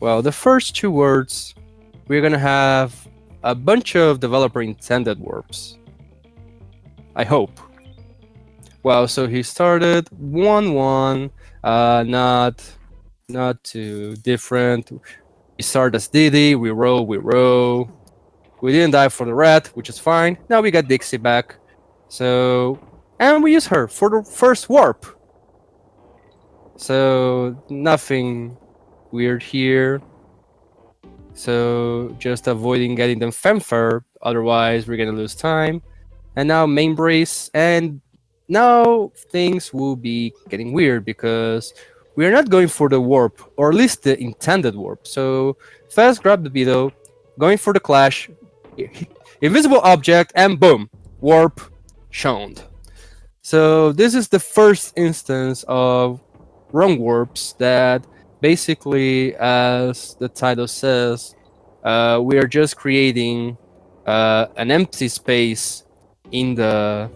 Well, the first two words, we're gonna have a bunch of developer intended warps. I hope. Well, so he started 1-1, not too different. We start as Diddy, we roll, we roll. We didn't die for the rat, which is fine. Now we got Dixie back. So, and we use her for the first warp. So, nothing weird here. So, just avoiding getting them fanfare, otherwise we're gonna lose time. And now main brace, and now things will be getting weird because we're not going for the warp, or at least the intended warp. So, Fez grab the Beetle, going for the clash, invisible object, and boom, warp shown. So this is the first instance of wrong warps that basically, as the title says, we are just creating an empty space in the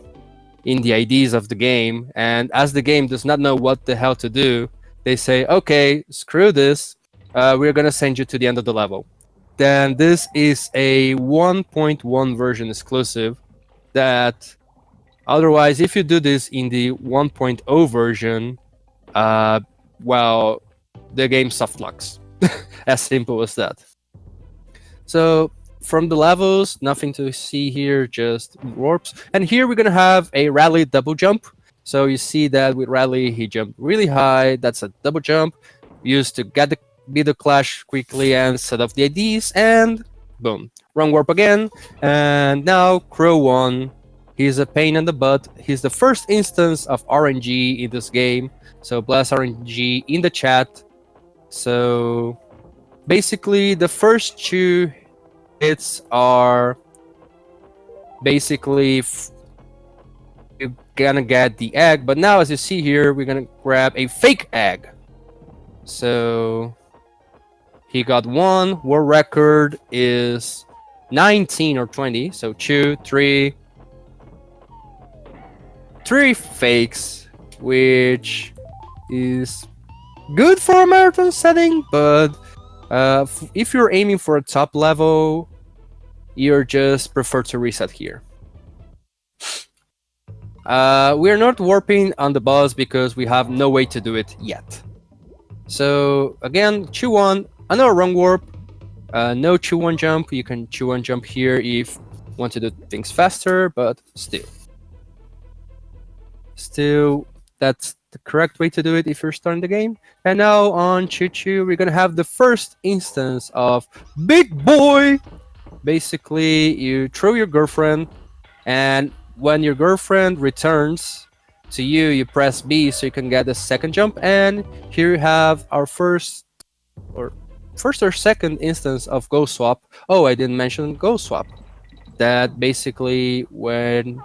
IDs of the game, and as the game does not know what the hell to do, they say, okay, screw this, we're gonna send you to the end of the level. Then this is a 1.1 version exclusive that otherwise, if you do this in the 1.0 version, well, the game soft locks. As simple as that. So from the levels, nothing to see here, just warps. And here we're gonna have a rally double jump. So you see that with rally, he jumped really high. That's a double jump used to get the beat the clash quickly and set off the IDs, and boom, wrong warp again. And now Crow won. He's a pain in the butt. He's the first instance of RNG in this game. So bless RNG in the chat. So basically, the first two hits are basically you're gonna get the egg. But now, as you see here, we're gonna grab a fake egg. So he got one. World record is 19 or 20. So 2, 3. 3 fakes, which is good for a marathon setting, but if you're aiming for a top level, you're just prefer to reset here. We're not warping on the boss because we have no way to do it yet. So again, chew one, another wrong warp, no chew one jump. You can chew one jump here if you want to do things faster, but still, that's the correct way to do it if you're starting the game. And now on Choo Choo, we're gonna have the first instance of Big Boy. Basically, you throw your girlfriend, and when your girlfriend returns to you, you press B so you can get the second jump. And here you have our first or second instance of Go Swap. Oh, I didn't mention Go Swap. That basically when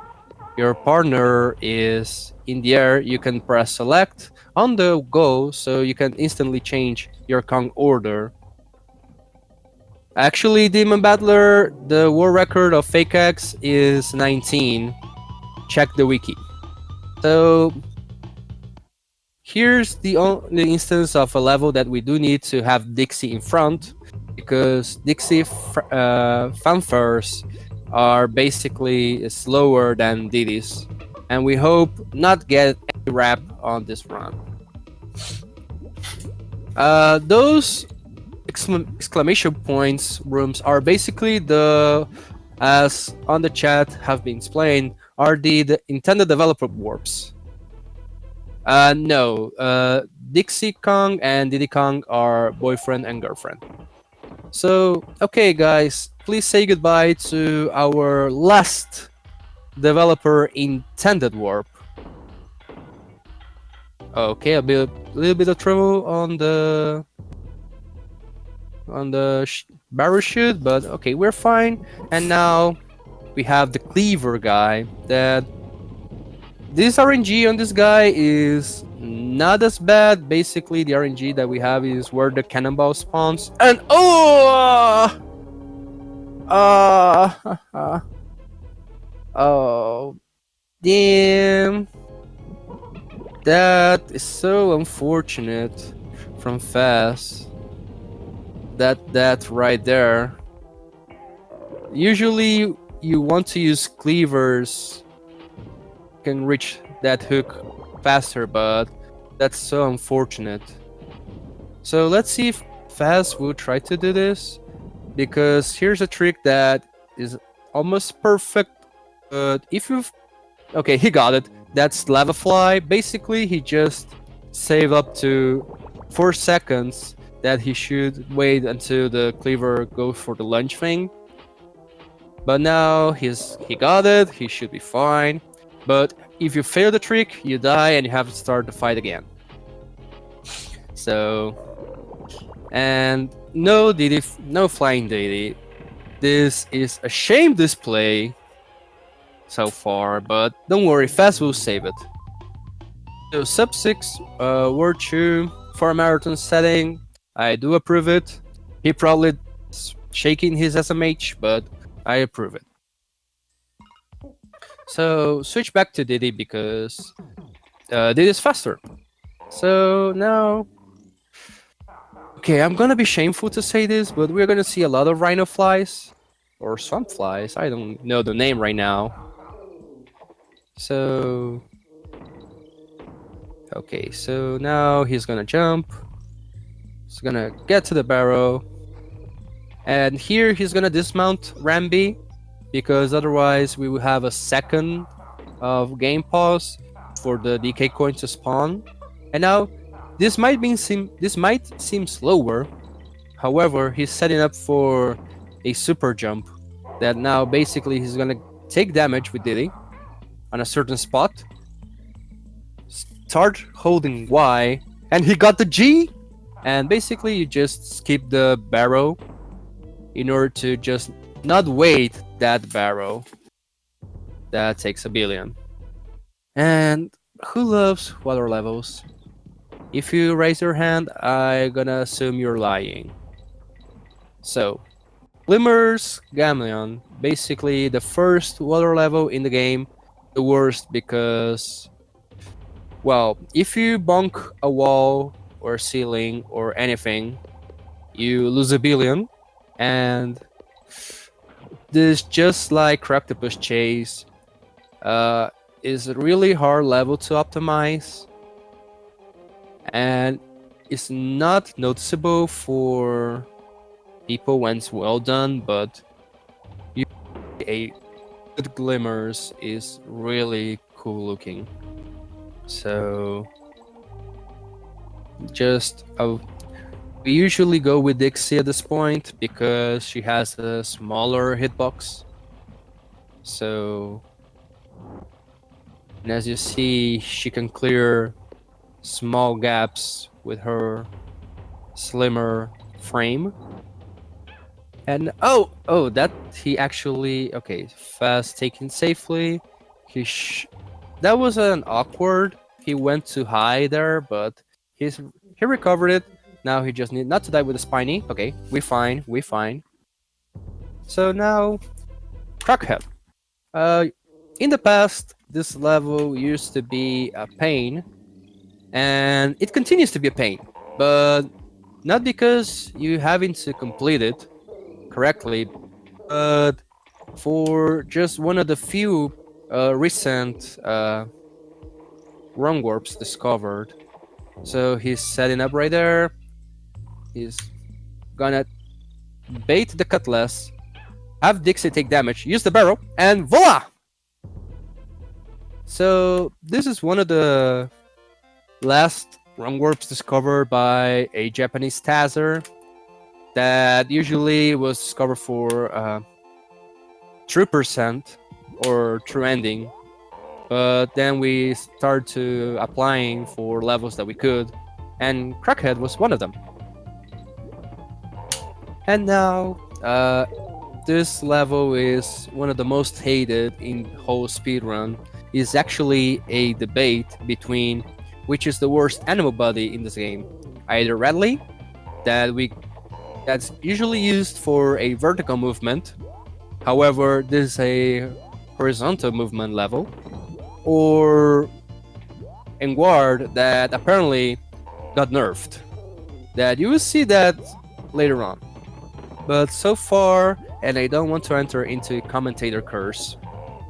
your partner is in the air, you can press select on the go so you can instantly change your Kong order. Actually, Demon Battler, the world record of fake X is 19. Check the wiki. So here's the only instance of a level that we do need to have Dixie in front, because Dixie fanfares are basically slower than Diddy's, and we hope not get any rap on this run. Those exclamation points rooms are basically the, as on the chat have been explained, are the intended developer warps. No, Dixie Kong and Diddy Kong are boyfriend and girlfriend. So, okay guys, please say goodbye to our last developer intended warp. Okay, a little bit of trouble on the barrel shoot, but okay, we're fine. And now we have the cleaver guy. That this RNG on this guy is not as bad. Basically, the RNG that we have is where the cannonball spawns, and oh, damn, that is so unfortunate from Fast. that right there. Usually, you want to use cleavers can reach that hook faster, but that's so unfortunate. So let's see if Faz will try to do this, because here's a trick that is almost perfect. But if you've okay, he got it. That's lava fly. Basically, he just saved up to 4 seconds that he should wait until the cleaver goes for the lunge thing. But now he got it. He should be fine. But if you fail the trick, you die and you have to start the fight again. So, and no Diddy, no flying Diddy. This is a shame display so far, but don't worry, Fast will save it. So sub 6 Word 2 for a marathon setting, I do approve it. He probably is shaking his SMH, but I approve it. So switch back to Diddy because Diddy is faster. So now, okay, I'm gonna be shameful to say this, but we're gonna see a lot of rhino flies or swamp flies. I don't know the name right now. So okay, so now he's gonna jump. He's gonna get to the barrow, and here he's gonna dismount Rambi, because otherwise we will have a second of game pause for the DK coin to spawn. And now this might seem slower. However, he's setting up for a super jump that now basically he's gonna take damage with Diddy on a certain spot. Start holding Y, and he got the G. And basically you just skip the barrow in order to just not wait that barrow. That takes a billion. And who loves water levels? If you raise your hand, I'm gonna assume you're lying. So, Glimmer's Gamleon, basically the first water level in the game, the worst because, well, if you bonk a wall or ceiling or anything, you lose a billion. And this, just like Croctopus Chase, is a really hard level to optimize, and it's not noticeable for people when it's well done, but a good Glimmers is really cool looking. So just we usually go with Dixie at this point because she has a smaller hitbox. So, and as you see, she can clear small gaps with her slimmer frame. And oh, that he actually, okay, fast taken safely. That was an awkward. He went too high there, but he recovered it. Now he just need not to die with a spiny. Okay, we fine. So now, Crackhead. In the past, this level used to be a pain, and it continues to be a pain, but not because you having to complete it correctly, but for just one of the few recent run warps discovered. So he's setting up right there. He's gonna bait the Cutlass, have Dixie take damage, use the barrel, and voila! So this is one of the last run warps discovered by a Japanese Tazer that usually was discovered for true percent or true ending, but then we started to applying for levels that we could, and Crackhead was one of them. And now this level is one of the most hated in whole speedrun. Is actually a debate between which is the worst animal body in this game. Either Radley, that's usually used for a vertical movement, however this is a horizontal movement level, or Engward that apparently got nerfed. That you will see that later on. But so far, and I don't want to enter into commentator curse,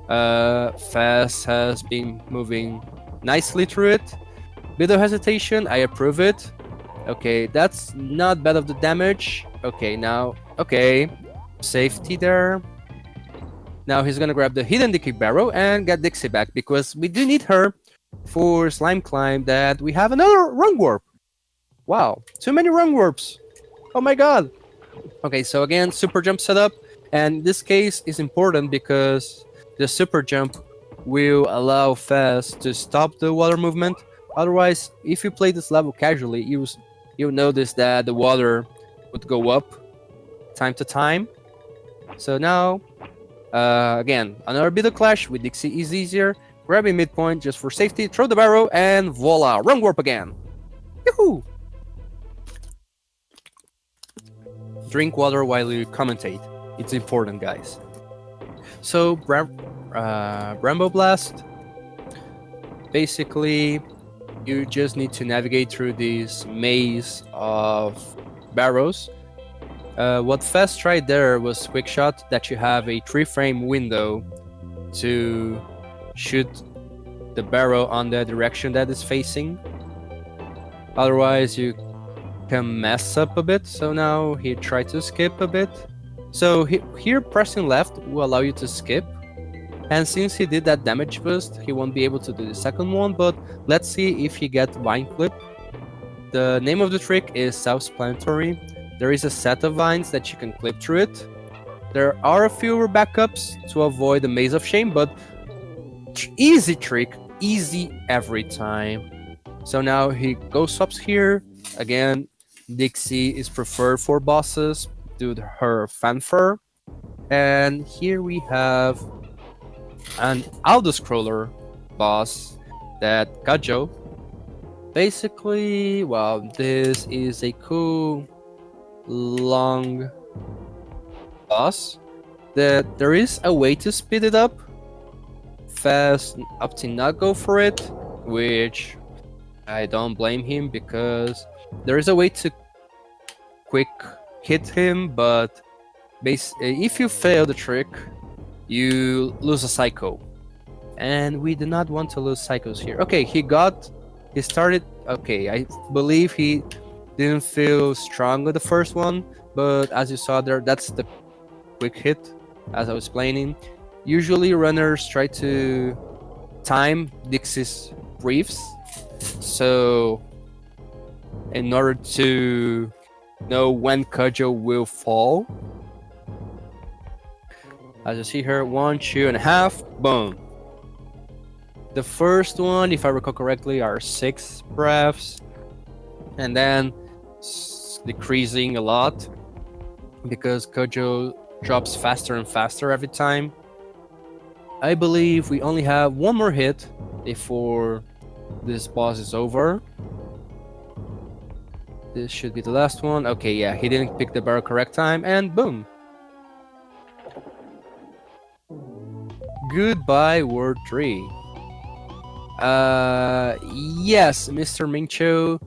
Fast has been moving nicely through it. Bit of hesitation, I approve it. Okay, that's not bad of the damage. Okay, now, okay, safety there. Now he's gonna grab the hidden Dicky Barrow and get Dixie back because we do need her for Slime Climb that we have another rung warp. Wow, too many rung warps. Oh my god. Okay, so again, super jump setup, and this case is important because the super jump will allow Fez to stop the water movement. Otherwise, if you play this level casually, you'll notice that the water would go up time to time. So now, again, another bit of clash with Dixie is easier. Grabbing midpoint just for safety, throw the barrow, and voila, run warp again. Yahoo! Drink water while you commentate. It's important, guys. So, Brambo Blast. Basically, you just need to navigate through this maze of barrows. What Fez tried there was quick shot, that you have a 3-frame window to shoot the barrow on the direction that is facing. Otherwise, you can mess up a bit. So now he tried to skip a bit. So here pressing left will allow you to skip. And since he did that damage boost, he won't be able to do the second one, but let's see if he gets Vine Clip. The name of the trick is Self-Explanatory. There is a set of vines that you can clip through it. There are a few backups to avoid the Maze of Shame, but easy trick, easy every time. So now he ghost swaps here. Again, Dixie is preferred for bosses due to her fanfare. And here we have an auto-scroller boss that Kajo. Basically, well, this is a cool long boss that there is a way to speed it up. Fast opting not go for it, which I don't blame him because there is a way to quick hit him, but if you fail the trick, you lose a psycho, and we do not want to lose psychos here. Okay, he started. Okay, I believe he didn't feel strong with the first one, but as you saw there, that's the quick hit, as I was explaining. Usually runners try to time Dixie's briefs, so in order to know when Kajo will fall. As you see here, 1, 2.5, boom. The first one, if I recall correctly, are 6 breaths, and then decreasing a lot because Kajo drops faster and faster every time. I believe we only have one more hit before this boss is over. This should be the last one. Okay, yeah, he didn't pick the barrel correct time, and boom. Goodbye, Word 3. Yes, Mr. Mingcho.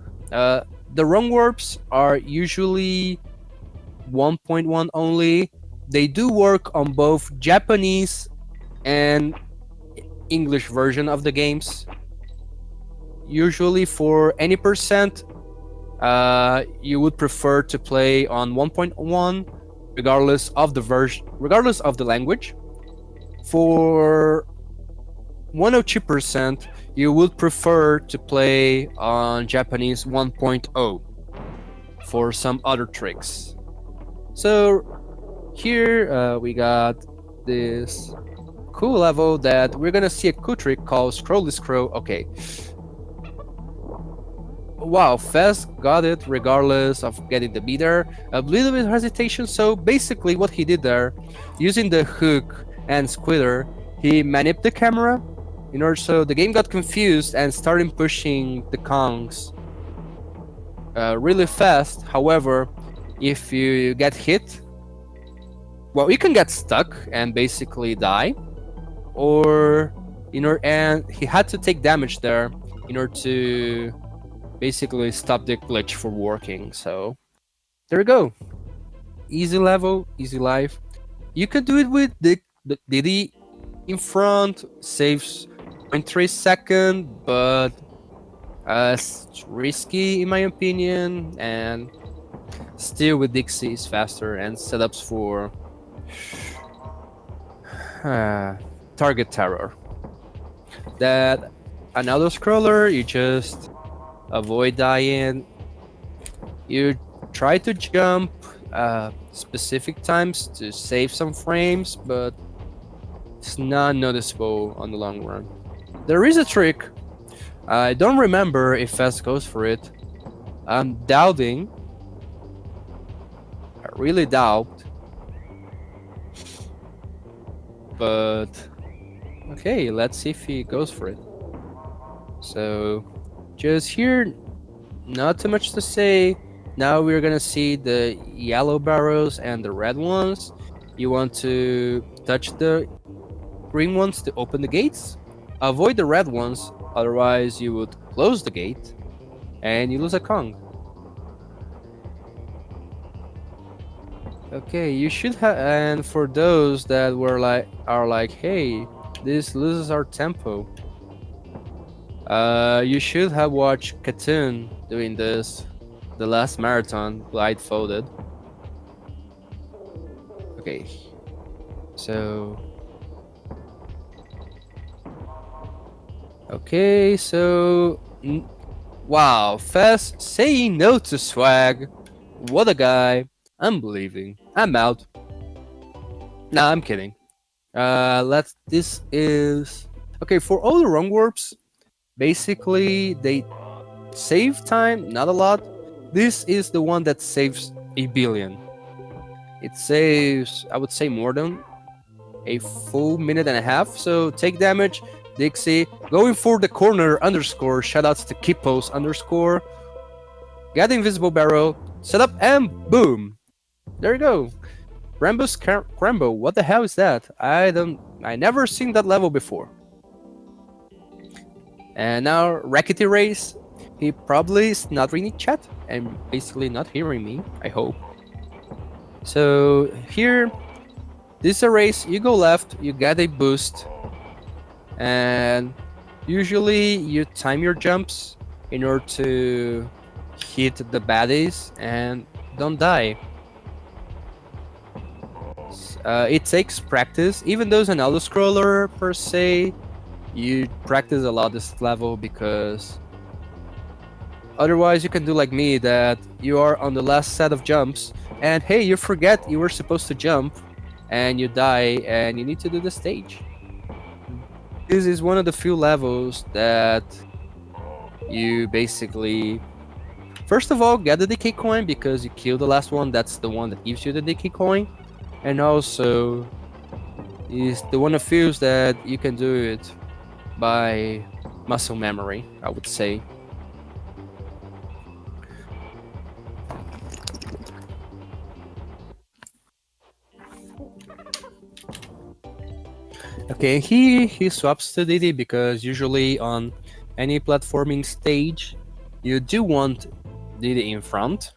The rung warps are usually 1.1 only. They do work on both Japanese and English version of the games. Usually for any percent, you would prefer to play on 1.1 regardless of the version, regardless of the language. For 102%, you would prefer to play on Japanese 1.0 for some other tricks. So here we got this cool level that we're gonna see a cool trick called Scrolly Scroll. Okay. Wow, Fez got it regardless of getting the beater. A little bit of hesitation, so basically what he did there, using the hook and squitter, he manipulated the camera in order so the game got confused and started pushing the Kongs really fast. However, if you get hit, well, you can get stuck and basically die, or and he had to take damage there in order to basically stop the glitch from working. So There we go. Easy level, easy life. You could do it with the Diddy in front, saves 0.3 seconds, but it's risky in my opinion, and still with Dixie is faster and setups for uh, target terror. That another scroller, you just avoid dying. You try to jump specific times to save some frames, but it's not noticeable on the long run. There is a trick. I don't remember if Fez goes for it. I'm doubting. I really doubt. But okay, let's see if he goes for it. So just here, not too much to say. Now we're gonna see the yellow barrels and the red ones. You want to touch the green ones to open the gates. Avoid the red ones, otherwise you would close the gate and you lose a Kong. Okay, you should have. And for those that are like, hey, this loses our tempo. You should have watched Katoon doing this, the last marathon, blindfolded. Okay, so okay, so wow, Fez saying no to swag. What a guy! I'm leaving. I'm out. Nah, I'm kidding. Let's. This is okay for all the wrong warps. Basically, they save time, not a lot. This is the one that saves a billion. It saves, I would say, more than a full minute and a half. So take damage, Dixie, going for the corner underscore. Shoutouts to Kippos underscore. Get the invisible barrel, set up, and boom. There you go. Rambo's Rambo. What the hell is that? I never seen that level before. And now Rackety Race. He probably is not reading chat and basically not hearing me, I hope. So here, this is a race. You go left, you get a boost, and usually you time your jumps in order to hit the baddies and don't die. It takes practice, even though it's an auto scroller per se. You practice a lot this level because otherwise you can do like me, that you are on the last set of jumps and hey, you forget you were supposed to jump and you die and you need to do the stage. This is one of the few levels that you basically, first of all, get the decay coin because you kill the last one. That's the one that gives you the decay coin. And also is the one that feels that you can do it by muscle memory, I would say. Okay, he swaps to Diddy because usually on any platforming stage you do want Diddy in front,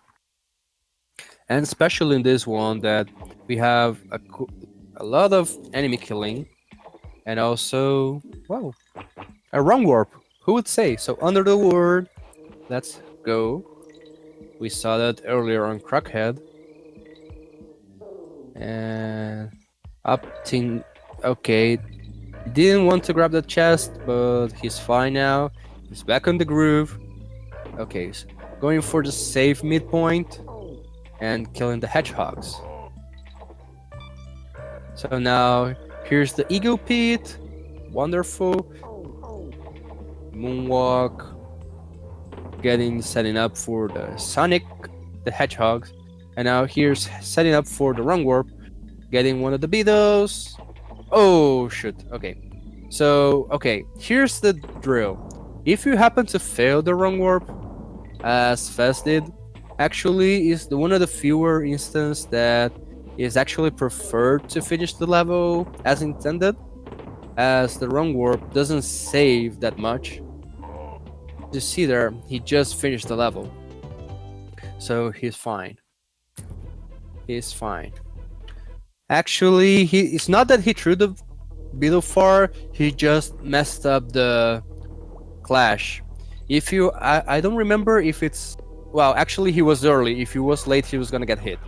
and especially in this one that we have a lot of enemy killing and also, wow, a wrong warp, who would say? So under the word, let's go. We saw that earlier on Crackhead. And up to, okay, didn't want to grab the chest, but he's fine now. He's back on the groove. Okay, so going for the safe midpoint and killing the hedgehogs. So now here's the Eagle Pit. Wonderful. Moonwalk. Setting up for the Sonic the Hedgehogs. And now here's setting up for the wrong warp. Getting one of the Beatles. Oh, shoot. Okay. So, okay. Here's the drill. If you happen to fail the wrong warp, as Fez did, actually is one of the fewer instances that is actually preferred to finish the level as intended, as the wrong warp doesn't save that much. You see there, he just finished the level, so he's fine. He's fine. Actually, it's not that he threw the beetle far. He just messed up the clash. If you, I don't remember if it's. Well, actually, he was early. If he was late, he was gonna get hit.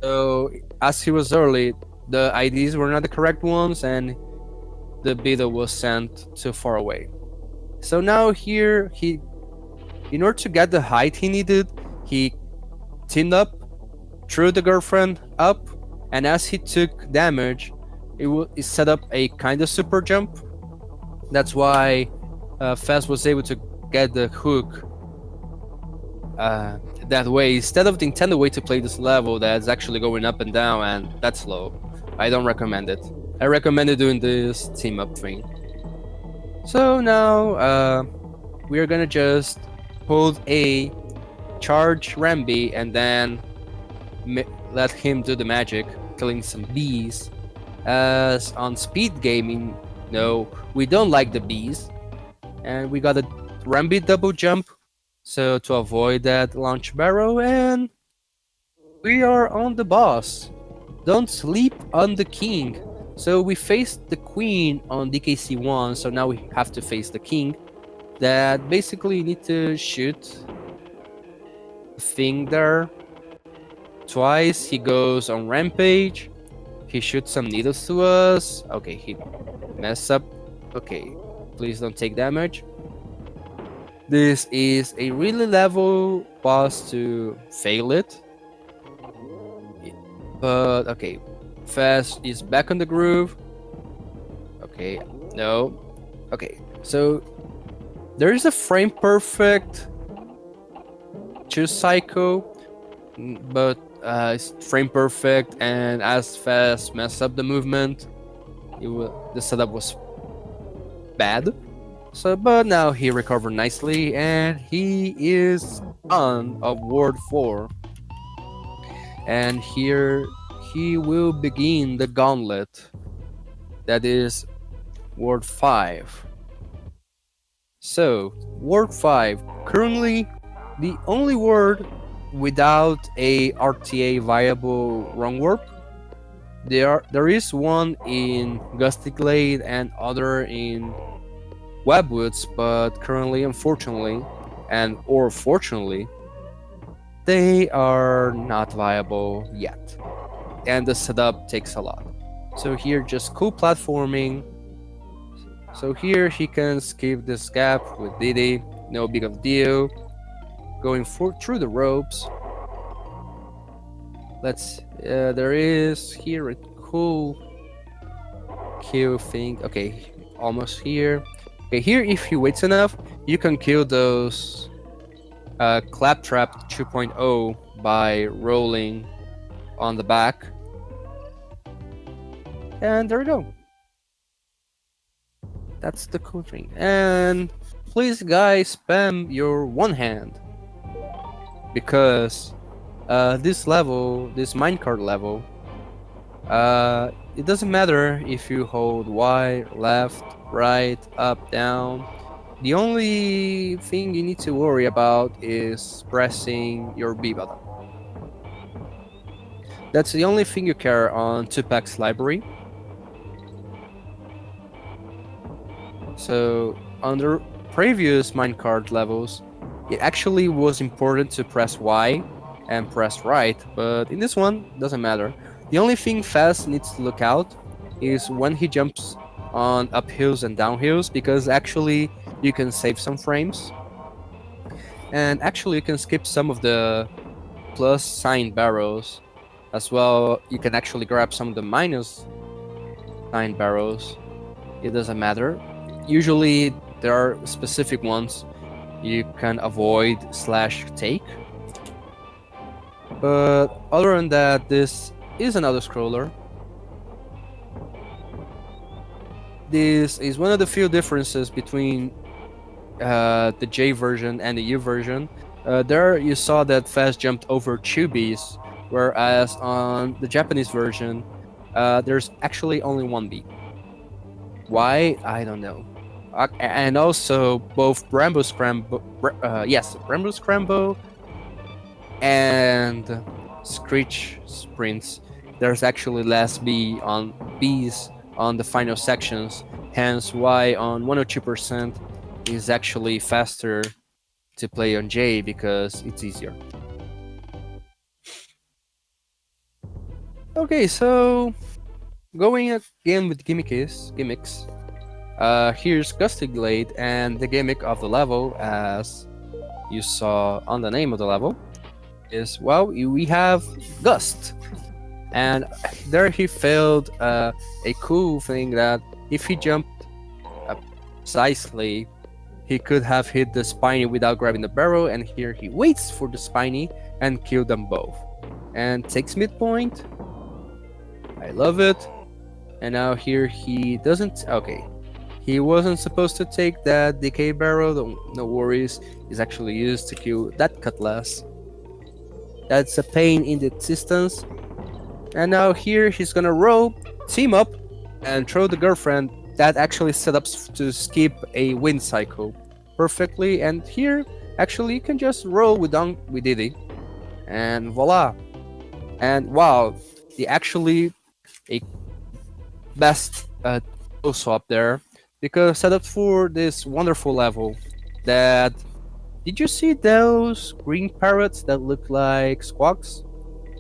So as he was early, the IDs were not the correct ones, and the beetle was sent too far away. So now here in order to get the height he needed, he teamed up, threw the girlfriend up, and as he took damage, it set up a kind of super jump. That's why Fez was able to get the hook that way instead of the intended way to play this level that's actually going up and down, and that's slow. I don't recommend it. I recommend doing this team up thing. So now we are gonna just hold A, charge Rambi, and then let him do the magic, killing some bees. As on speed gaming, no, we don't like the bees, and we got a Rambi double jump, so to avoid that launch barrel, and we are on the boss. Don't sleep on the king. So we faced the queen on DKC1, so now we have to face the king. That basically you need to shoot the thing there twice. He goes on rampage. He shoots some needles to us. Okay, he messed up. Okay, please don't take damage. This is a really level boss to fail it. But okay, Fez is back on the groove. Okay, no. Okay, so there is a frame perfect choose cycle, but it's frame perfect, and as Fez messed up the movement, the setup was bad. So, but now he recovered nicely, and he is on of Ward 4. And here he will begin the gauntlet. That is Ward 5. So, Ward 5, currently the only word without a RTA viable wrong warp. There is one in Gusty Glade and other in Webwoods, but currently, unfortunately, or fortunately, they are not viable yet, and the setup takes a lot. So here, just cool platforming. So here he can skip this gap with Diddy, no big of deal. Going through the ropes. There is here a cool kill thing. Okay, almost here. Okay, here if he waits enough, you can kill those Claptrap 2.0 by rolling on the back. And there we go. That's the cool thing. And please guys, spam your one hand. Because this level, this minecart level, it doesn't matter if you hold Y, left, right, up, down. The only thing you need to worry about is pressing your B button. That's the only thing you care on Tupac's library. So under previous minecart levels, it actually was important to press Y and press right, but in this one, doesn't matter. The only thing Fez needs to look out is when he jumps on uphills and downhills, because actually you can save some frames. And actually you can skip some of the plus sign barrels as well. You can actually grab some of the minus sign barrels. It doesn't matter. Usually there are specific ones you can avoid / take. But other than that, this is another scroller. This is one of the few differences between the J version and the U version. There you saw that Fez jumped over 2 Bs, whereas on the Japanese version, there's actually only 1 B. Why? I don't know. And also both Bramble Scramble and screech sprints, there's actually less bees on the final sections, hence why on 102% is actually faster to play on J because it's easier. Okay, so going again with gimmicks. Here's Gusty Glade, and the gimmick of the level, as you saw on the name of the level, is, well, we have Gust. And there he failed a cool thing that if he jumped precisely, he could have hit the Spiny without grabbing the barrel, and here he waits for the Spiny and kill them both. And takes midpoint. I love it. And now here he doesn't... Okay. He wasn't supposed to take that decay barrel, no worries. It's actually used to kill that Cutlass. That's a pain in the existence. And now here he's gonna roll, team up, and throw the girlfriend. That actually set up to skip a wind cycle perfectly. And here, actually, you can just roll with Diddy, and voila. And wow, actually a best also up there, because set up for this wonderful level. That did you see those green parrots that look like squawks?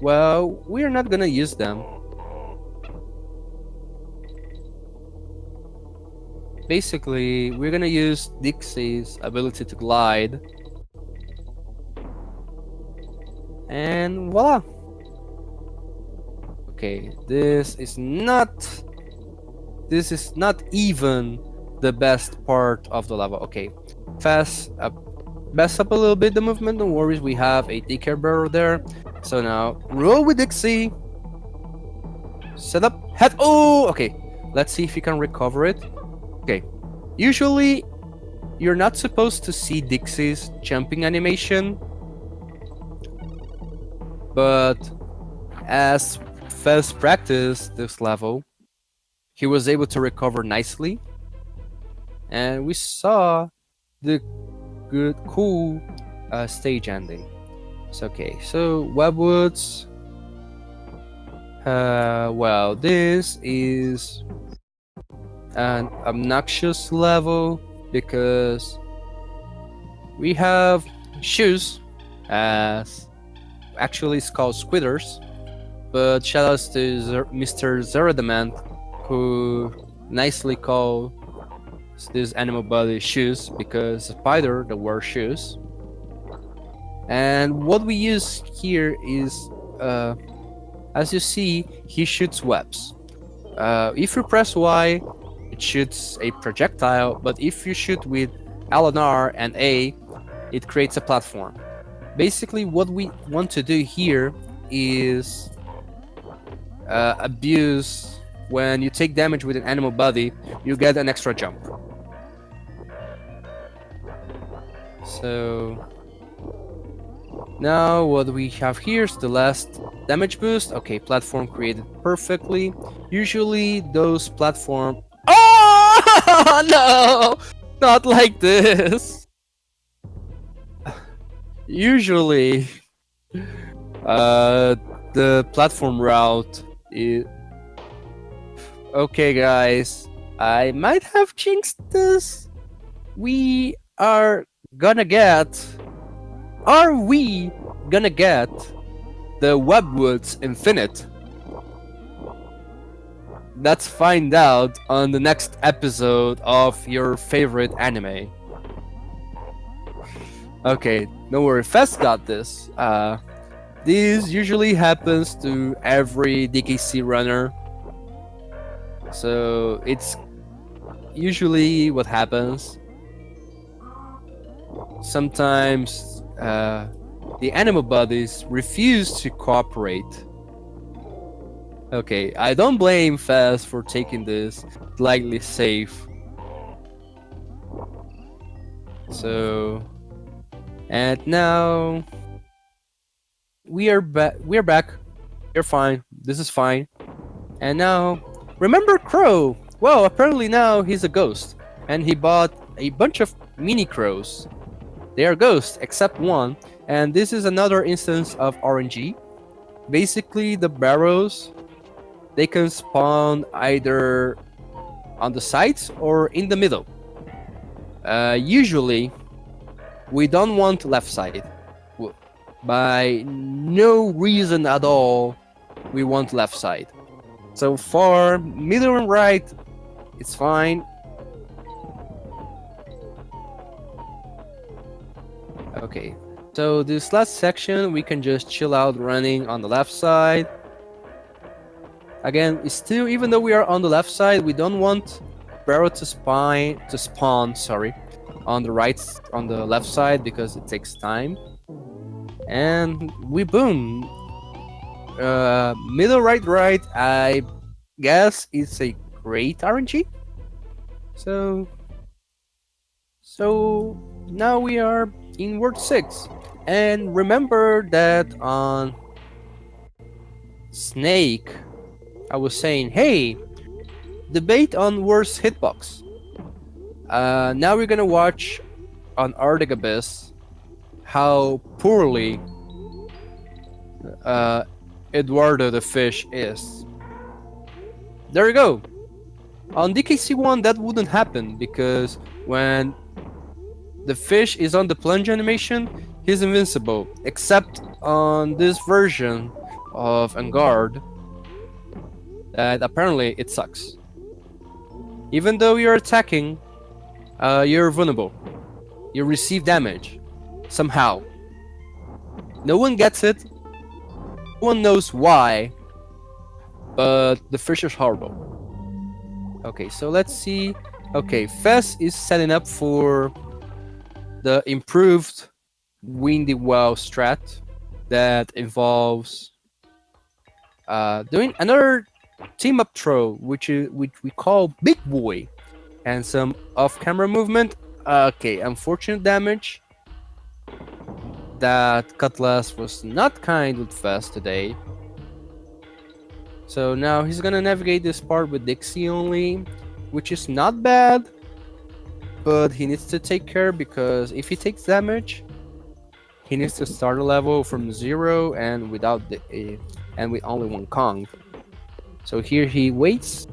Well, we're not gonna use them. Basically, we're gonna use Dixie's ability to glide. And voila! Okay, this is not even the best part of the level. Okay, mess up a little bit the movement, no worries, we have a DK barrel there. So now, roll with Dixie. Set up, head, oh, okay. Let's see if you can recover it. Okay, usually, you're not supposed to see Dixie's jumping animation. But, as Fez practiced this level, he was able to recover nicely. And we saw the cool stage ending. So, okay, so Webwoods. Well, this is an obnoxious level because we have shoes, as actually it's called Squidders, but shoutouts to Mr. Zeradamant, who nicely called this animal body shoes because spider that wear shoes. And what we use here is, as you see, he shoots webs. If you press Y, it shoots a projectile, but if you shoot with L and R and A, it creates a platform. Basically, what we want to do here is abuse. When you take damage with an animal body, you get an extra jump. So now what we have here is the last damage boost. Okay, platform created perfectly. Usually those platform... Oh no! Not like this! Usually the platform route is... Okay guys, I might have jinxed this. We are gonna get... Are we gonna get the Webwoods Infinite? Let's find out on the next episode of your favorite anime. Okay, no worry, Fez got this. This usually happens to every DKC runner. So it's usually what happens. Sometimes the animal bodies refuse to cooperate. Okay, I don't blame Fez for taking this slightly safe. So, and now we are back. We're back. You're fine. This is fine. And now, remember Crow? Well, apparently now he's a ghost, and he bought a bunch of mini crows. They are ghosts, except one, and this is another instance of RNG. Basically, the barrels, they can spawn either on the sides or in the middle. Usually, we don't want left side. By no reason at all, we want left side. So far, middle and right, it's fine. Okay, so this last section, we can just chill out running on the left side. Again, it's still, even though we are on the left side, we don't want barrel to spawn, sorry, on the left side because it takes time. And we boom. Middle, right. I guess it's a great RNG. So now we are in World 6. And remember that on Snake, I was saying, hey, debate on worst hitbox. Now we're gonna watch on Arctic Abyss how poorly Eduardo the fish is. There you go. On DKC1 that wouldn't happen because when the fish is on the plunge animation, he's invincible, except on this version of Engard that apparently it sucks. Even though you're attacking, you're vulnerable. You receive damage somehow. No one gets it. No one knows why, but the fish is horrible. Okay, so let's see. Okay, Fezz is setting up for the improved Windy Well strat that involves doing another team up throw, which we call Big Boy, and some off-camera movement. Okay, unfortunate damage. That Cutlass was not kind with Fezz today. So now he's gonna navigate this part with Dixie only, which is not bad, but he needs to take care because if he takes damage, he needs to start a level from 0 and without and with only one Kong. So here he waits.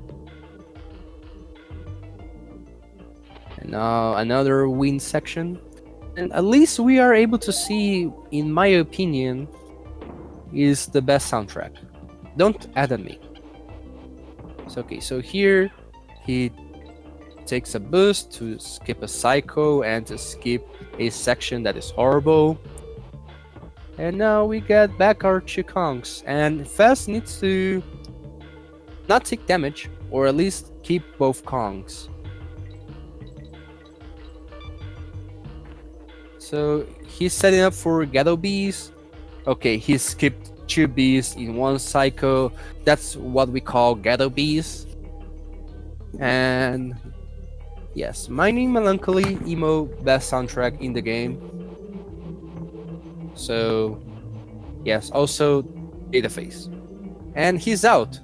And now another wind section. And at least we are able to see, in my opinion, is the best soundtrack. Don't add at me. So, okay, so here he takes a boost to skip a psycho and to skip a section that is horrible. And now we get back our two Kongs. And Fezz needs to not take damage, or at least keep both Kongs. So he's setting up for Ghetto Bees. Okay, he skipped 2 bees in one cycle. That's what we call Ghetto Bees. And yes, Mining Melancholy Emo best soundtrack in the game. So yes, also Dataface. And he's out.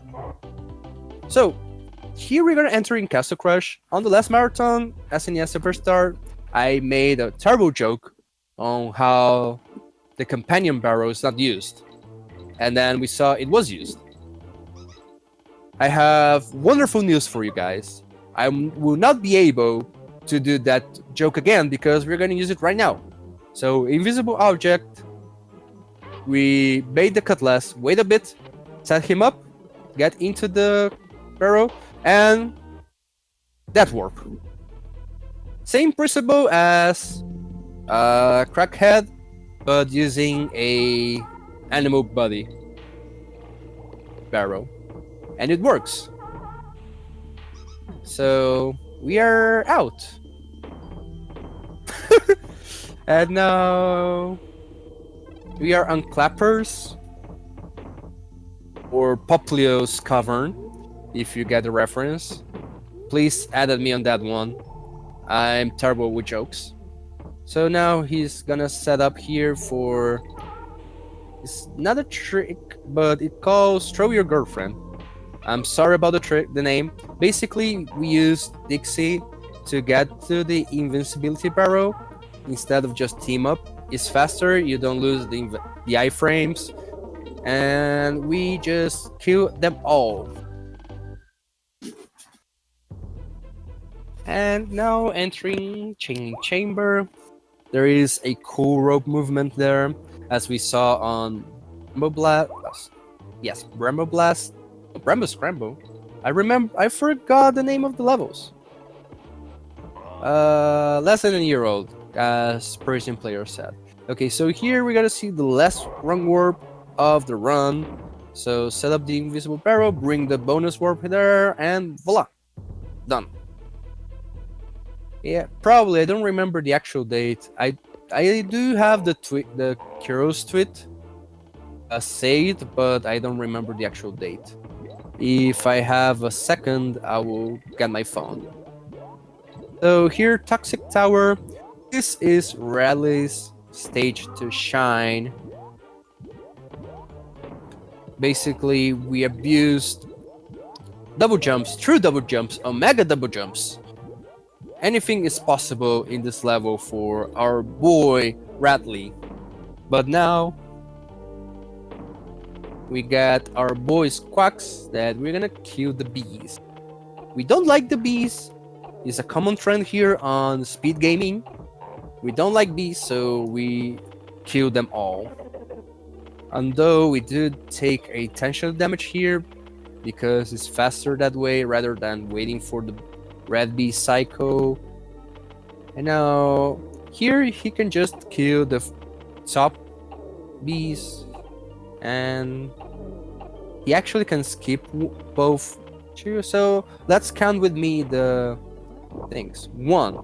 So here we're gonna enter in Castle Crush. On the last marathon, SNES Superstar, I made a terrible joke on how the companion barrel is not used. And then we saw it was used. I have wonderful news for you guys. I will not be able to do that joke again because we're going to use it right now. So, invisible object. We made the Cutlass wait a bit, set him up, get into the barrel, and that warp. Same principle as Crackhead, but using a animal body barrel, and it works. So we are out. And now we are on Clappers or Poplio's Cavern, if you get the reference. Please add at me on that one. I'm terrible with jokes. So now he's gonna set up here for... It's not a trick, but it calls Throw Your Girlfriend. I'm sorry about the name. Basically, we use Dixie to get to the invincibility barrel instead of just team up. It's faster, you don't lose the iframes, and we just kill them all. And now entering Chaining Chamber. There is a cool rope movement there, as we saw on Brembo Blast. Yes, Brembo Blast. Brembo Scramble. I forgot the name of the levels. Less than a year old, as Persian player said. Okay, so here we gotta see the last run warp of the run. So set up the invisible barrel, bring the bonus warp there, and voila, done. Yeah, probably. I don't remember the actual date. I do have the Kuro's tweet saved, but I don't remember the actual date. If I have a second, I will get my phone. So here, Toxic Tower. This is Rally's stage to shine. Basically, we abused double jumps, true double jumps, omega double jumps. Anything is possible in this level for our boy Radley. But now we got our boys Quacks that we're gonna kill the bees. We don't like the bees. It's a common trend here on speed gaming. We don't like bees, so we kill them all. Although we do take a tension damage here because it's faster that way rather than waiting for the red bee cycle. And now here he can just kill the top bees, and he actually can skip both two. So let's count with me the things. 1,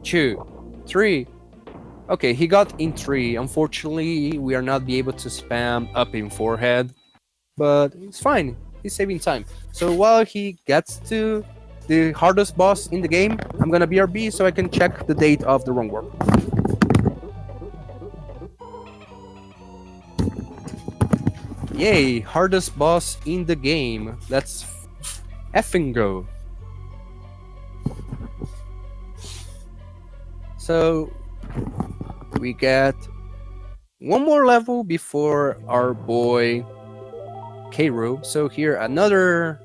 2, 3. Okay, he got in 3. Unfortunately, we are not be able to spam up in forehead, but it's fine. He's saving time. So while he gets to the hardest boss in the game, I'm gonna BRB so I can check the date of the wrong warp. Yay, hardest boss in the game. Let's effing go. So we get one more level before our boy K-Ro. So here another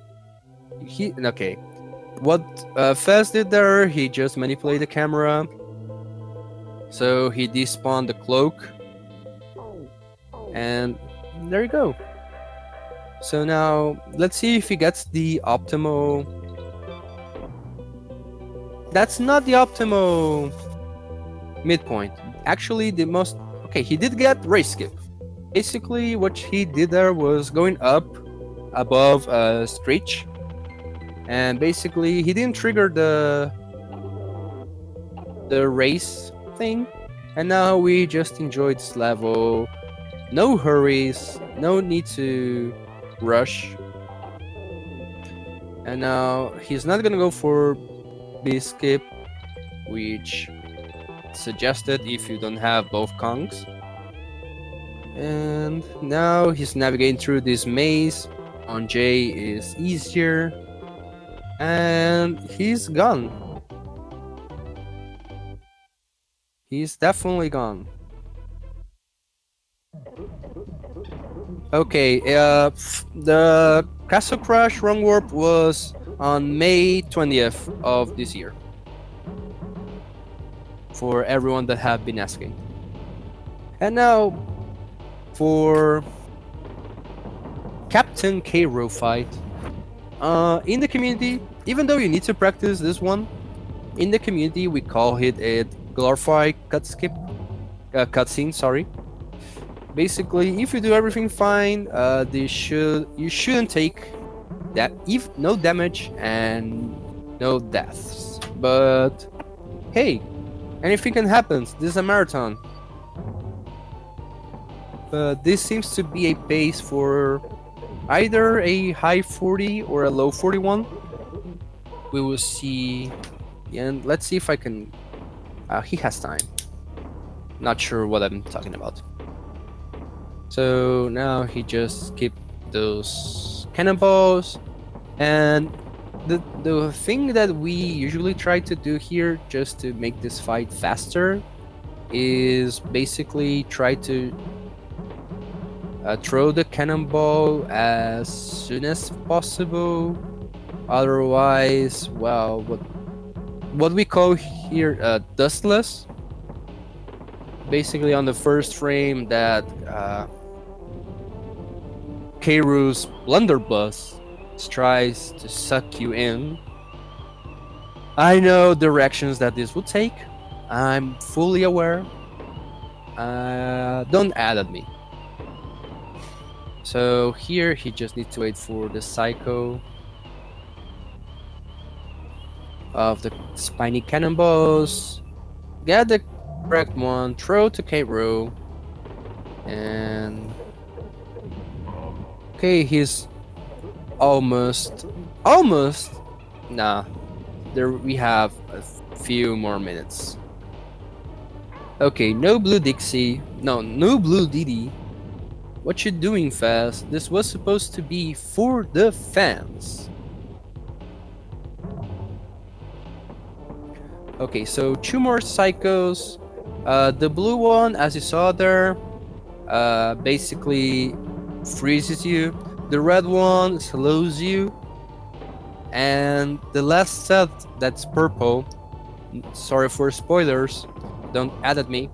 okay. What Fez did there, he just manipulated the camera. So he despawned the cloak. And there you go. So now let's see if he gets the optimal. That's not the optimal midpoint. Actually, the most. Okay, he did get race skip. Basically, what he did there was going up above a stretch. And basically, he didn't trigger the race thing. And now we just enjoyed this level. No hurries, no need to rush. And now he's not gonna go for B-skip, which suggested if you don't have both Kongs. And now he's navigating through this maze. On J is easier. And he's gone. He's definitely gone. Okay, the Castle Crash Run Warp was on May 20th of this year. For everyone that have been asking. And now, for Captain K-Ro fight. In the community, even though you need to practice this one, in the community we call it a glorified cutscene, sorry. Basically, if you do everything fine, you shouldn't take that no damage and no deaths. But hey, anything can happen. This is a marathon. But this seems to be a pace for either a high 40 or a low 41. We will see. And let's see if I can. He has time. Not sure what I'm talking about. So now he just skipped those cannonballs, and the thing that we usually try to do here just to make this fight faster is basically try to throw the cannonball as soon as possible. Otherwise, well, what we call here dustless. Basically, on the first frame, that Keiru's blunderbuss tries to suck you in. I know directions that this will take. I'm fully aware. Don't add at me. So here he just needs to wait for the cycle of the spiny cannonballs. Get the correct one, throw to Keiru, and okay, he's almost. Nah, there we have a few more minutes. Okay, no blue Dixie, no blue Didi. What you doing, Fast? This was supposed to be for the fans. Okay, so 2 more psychos. The blue one, as you saw there, basically freezes you. The red one slows you. And the last set that's purple, sorry for spoilers, don't add at me,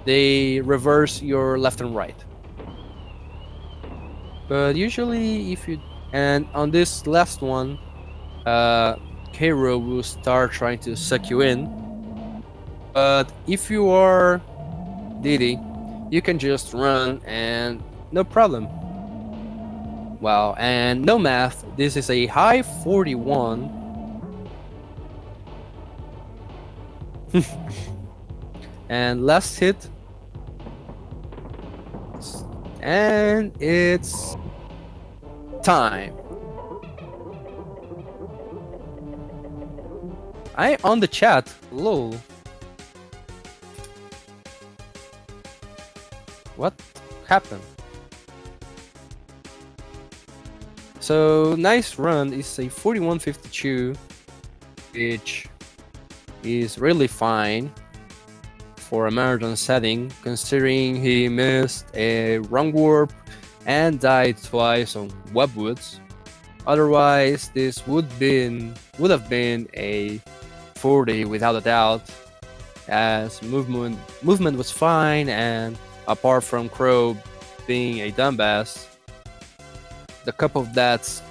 they reverse your left and right. But usually if you... And on this last one, Keiru will start trying to suck you in. But if you are Didi, you can just run and no problem. Wow, and no math, this is a high 41. And last hit. And it's time. I on the chat, lol. What happened? So nice run is a 41.52, which is really fine for a marathon setting, considering he missed a wrong warp and died twice on webwoods. Otherwise, this would have been a 40 without a doubt, as movement was fine, and apart from Crow being a dumbass, the couple of deaths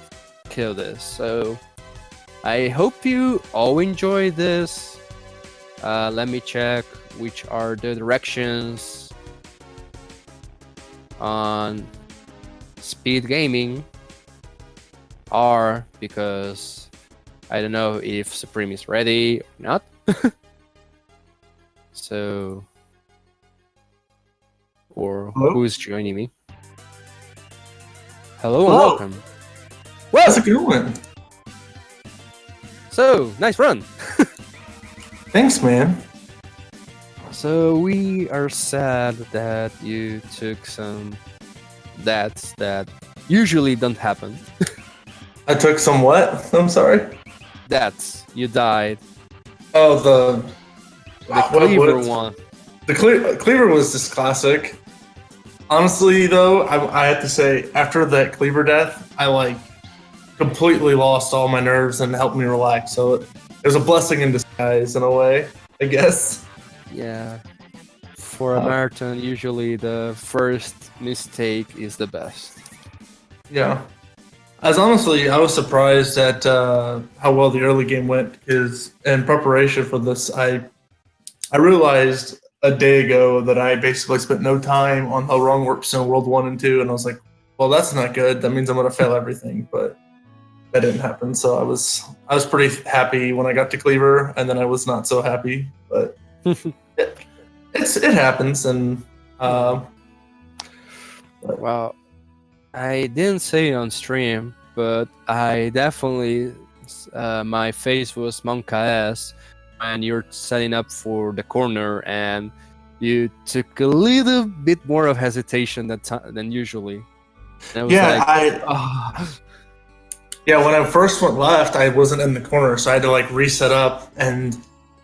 kill this. So I hope you all enjoy this. Let me check which are the directions on speed gaming are, because I don't know if Supreme is ready or not. So, or Hello? who's joining me? Hello and Hello. welcome. Well, How's it going? so nice run. Thanks, man. So we are sad that you took some deaths that usually don't happen. I took some what? I'm sorry. Deaths. You died. Oh, the Cleaver one. The Cleaver was just classic. Honestly, though, I have to say, after that Cleaver death, I completely lost all my nerves and helped me relax. So it was a blessing in disguise in a way, I guess. Yeah. For a marathon, usually the first mistake is the best. Yeah. I was surprised at how well the early game went, because in preparation for this, I realized a day ago that I basically spent no time on the wrong warps in World 1 and 2, and I was like, well, that's not good. That means I'm going to fail everything, but that didn't happen. So I was pretty happy when I got to Cleaver, and then I was not so happy, but it happens, and Well, I didn't say it on stream, but I definitely my face was Monka-esque when you're setting up for the corner, and you took a little bit more of hesitation than usually. And I was yeah, when I first went left, I wasn't in the corner, so I had to reset up, and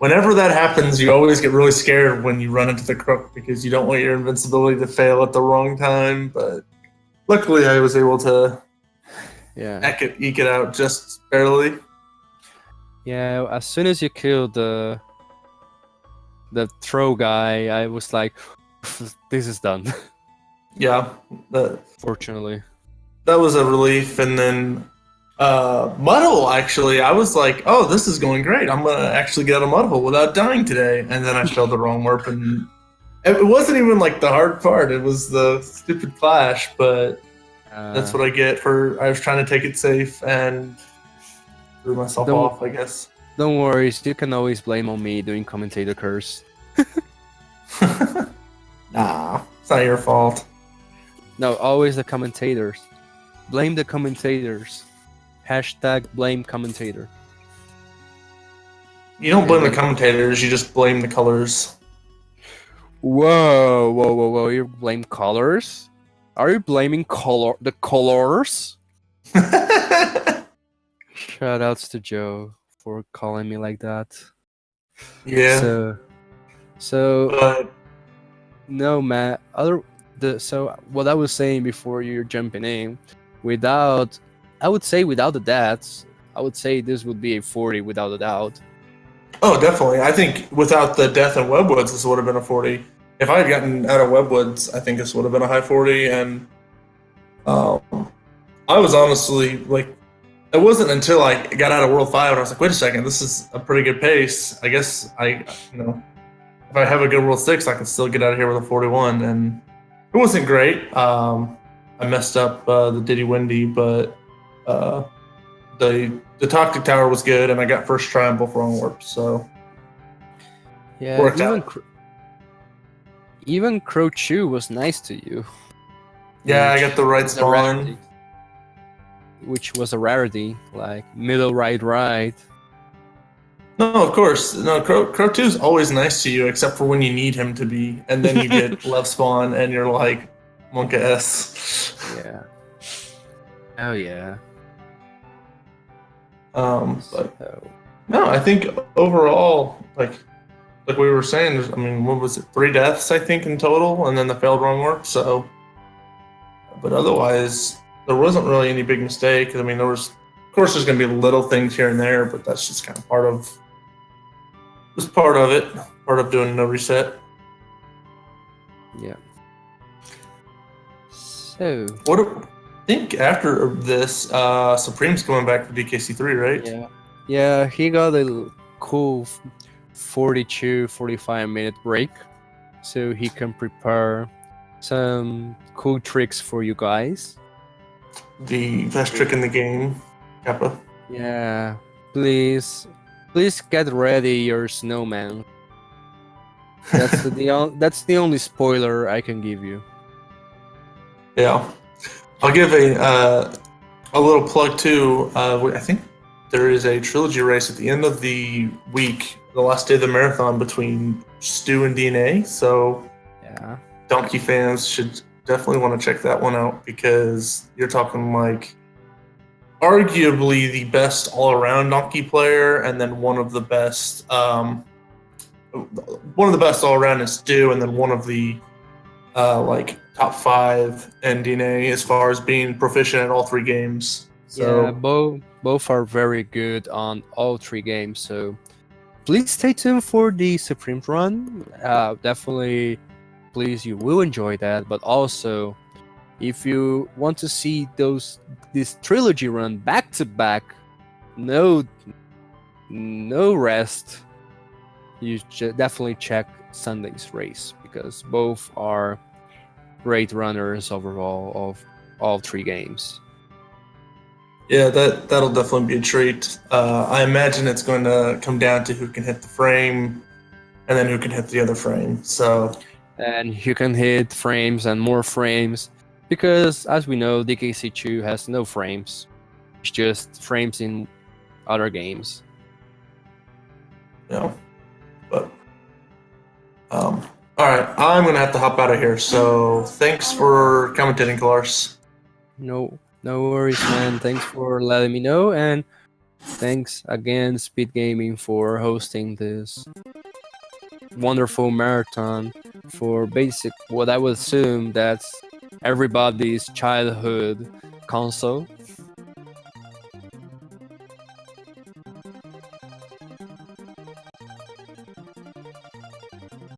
whenever that happens, you always get really scared when you run into the crook because you don't want your invincibility to fail at the wrong time. But luckily, I was able to Yeah. eke it out just barely. Yeah, as soon as you killed the throw guy, I was like, this is done. Yeah, that Fortunately. that was a relief. And then Muddle, actually, I was like, oh, this is going great. I'm gonna actually get a Muddle without dying today. And then I failed the wrong warp, and it wasn't even like the hard part. It was the stupid clash, but that's what I get for I was trying to take it safe and threw myself Don't off, I guess. don't worry, you can always blame on me doing commentator curse. Nah, it's not your fault. No, always the commentators. Blame the commentators. Hashtag blame commentator. You don't blame the commentators, you just blame the colors. Whoa, whoa, whoa, whoa! You blame colors? Are you blaming the colors? Shoutouts to Joe for calling me like that. Yeah. So But no, man. So what I was saying before you're jumping in, I would say without the deaths, I would say this would be a 40 without a doubt. oh, definitely. I think without the death in Webwoods, this would have been a 40. If I had gotten out of Webwoods, I think this would have been a high 40. And um, I was honestly like, it wasn't until I got out of World 5 and I was like, wait a second, this is a pretty good pace. I guess if I have a good World 6, I can still get out of here with a 41. And it wasn't great. I messed up the Diddy Windy, but the Toxic Tower was good, and I got first try on both wrong warps. So Yeah, worked out. Even Crow Chew was nice to you. Yeah, I got the right Which was a rarity. spawn. Which was a rarity, like middle right. No, of course. No, Crow 2 is always nice to you, except for when you need him to be, and then you get left spawn, and you're like, Monka S. Yeah. Oh yeah. But So, no, I think overall, like we were saying, I mean, what was it? 3 deaths, I think, in total, and then the failed wrong warp. So, but otherwise, there wasn't really any big mistake. I mean, of course, there's going to be little things here and there, but that's just kind of part of it, part of doing no reset. yeah. So, I think after this, Supreme's coming back for DKC3, right? yeah, he got a cool 42, 45-minute break, so he can prepare some cool tricks for you guys. The best trick in the game, Kappa. Yeah, please get ready your snowman. That's that's the only spoiler I can give you. Yeah, I'll give a little plug too. I think there is a trilogy race at the end of the week, the last day of the marathon between Stu and DNA. So Yeah. Donkey fans should definitely want to check that one out because you're talking like arguably the best all-around Donkey player, and then one of the best all-around is Stu, and then one of the like top 5 in DNA as far as being proficient at all 3 games. So Yeah, both are very good on all 3 games. So please stay tuned for the Supreme run. Definitely, please, you will enjoy that. But also, if you want to see this trilogy run back to back, no rest, you definitely check Sunday's race because both are great runners overall of all 3 games. yeah, that'll definitely be a treat. I imagine it's going to come down to who can hit the frame, and then who can hit the other frame. So, and you can hit frames and more frames because, as we know, DKC2 has no frames. It's just frames in other games. But all right, I'm gonna have to hop out of here. So, thanks for commentating, Lars. No worries, man. Thanks for letting me know, and Thanks again, Speed Gaming, for hosting this wonderful marathon for basic what I would assume that's everybody's childhood console.